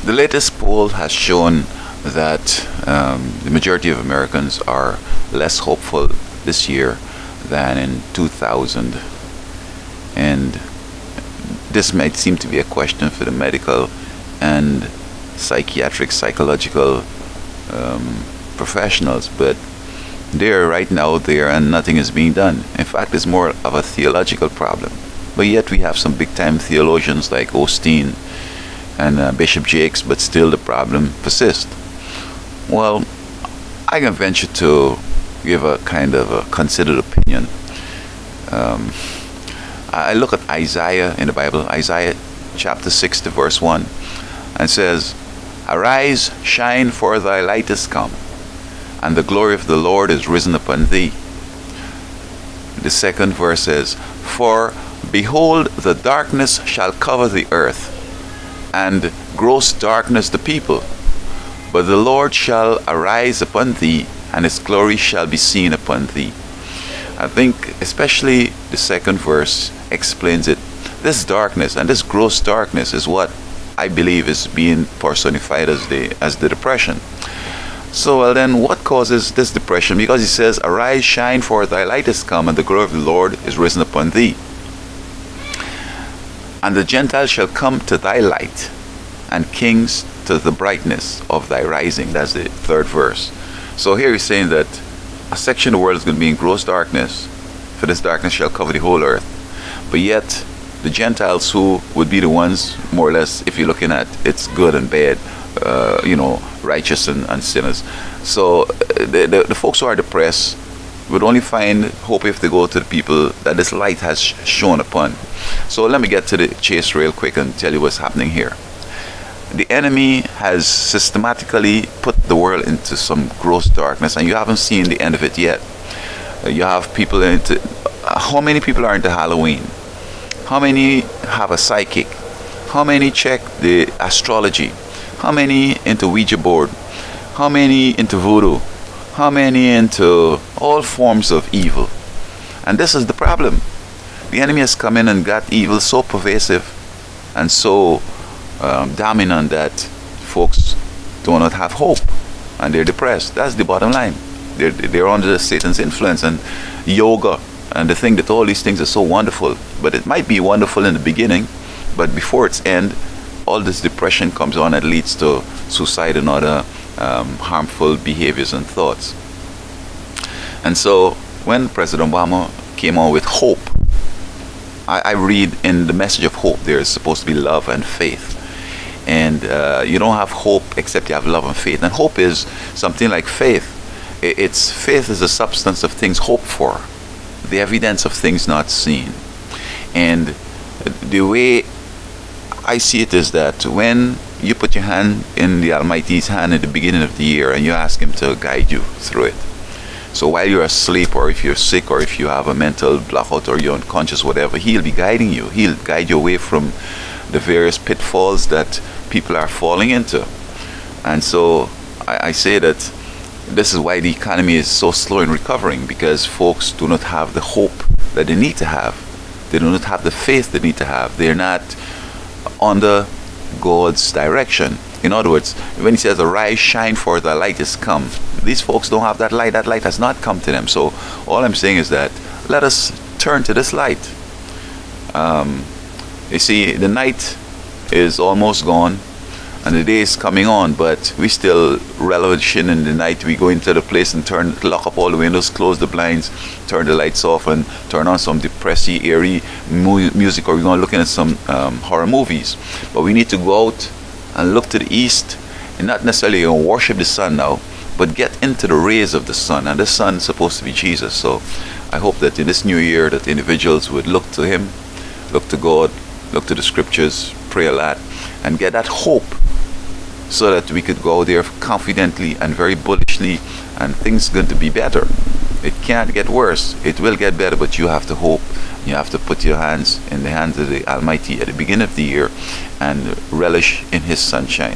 The latest poll has shown that the majority of Americans are less hopeful this year than in 2000. And this might seem to be a question for the medical and psychiatric, psychological professionals, but they're right now there and nothing is being done. In fact, it's more of a theological problem. But yet we have some big-time theologians like Osteen and Bishop Jakes, but still the problem persists. Well, I can venture to give a kind of a considered opinion. I look at Isaiah in the Bible, Isaiah chapter 60 verse 1, and says, "Arise, shine, for thy light is come, and the glory of the Lord is risen upon thee." The second verse says, "For behold, the darkness shall cover the earth, and gross darkness the people. But the Lord shall arise upon thee, and his glory shall be seen upon thee." I think especially the second verse explains it. This darkness and this gross darkness is what I believe is being personified as the depression. So well, then what causes this depression? Because he says, "Arise, shine, for thy light is come, and the glory of the Lord is risen upon thee. And the Gentiles shall come to thy light, and kings to the brightness of thy rising." That's the third verse. So here he's saying that a section of the world is going to be in gross darkness, for this darkness shall cover the whole earth. But yet the Gentiles, who would be the ones, more or less, if you're looking at it's good and bad, righteous and sinners. So the folks who are depressed would only find hope if they go to the people that this light has shone upon. So let me get to the chase real quick and tell you what's happening here. The enemy has systematically put the world into some gross darkness, and you haven't seen the end of it yet. You have people into... How many people are into Halloween? How many have a psychic? How many check the astrology? How many into Ouija board? How many into voodoo? How many into all forms of evil? And this is the problem. The enemy has come in and got evil so pervasive and so dominant that folks do not have hope and they're depressed. That's the bottom line. They're under Satan's influence, and yoga, and they think that all these things are so wonderful. But it might be wonderful in the beginning, but before its end, all this depression comes on and leads to suicide and other harmful behaviors and thoughts. And so when President Obama came on with hope, I read in the message of hope there is supposed to be love and faith. And you don't have hope except you have love and faith. And hope is something like faith. Faith is the substance of things hoped for, the evidence of things not seen. And the way I see it is that when you put your hand in the Almighty's hand at the beginning of the year and you ask him to guide you through it. So while you're asleep, or if you're sick, or if you have a mental blackout, or you're unconscious, whatever, he'll be guiding you. He'll guide you away from the various pitfalls that people are falling into. And so I say that this is why the economy is so slow in recovering, because folks do not have the hope that they need to have. They do not have the faith they need to have. They're not under God's direction. In other words, when he says, "Arise, shine, for the light is come," these folks don't have that light. That light has not come to them. So all I'm saying is that let us turn to this light. You see, the night is almost gone and the day is coming on, but we still relishing in the night. We go into the place and lock up all the windows, close the blinds, turn the lights off, and turn on some depressing, eerie music, or we're going looking at some horror movies. But we need to go out and look to the east, and not necessarily worship the sun now, but get into the rays of the sun. And the sun is supposed to be Jesus. So I hope that in this new year that individuals would look to him, look to God, look to the scriptures, pray a lot, and get that hope, so that we could go there confidently and very bullishly, and things are going to be better. It can't get worse. It will get better, but you have to hope. You have to put your hands in the hands of the Almighty at the beginning of the year and relish in his sunshine.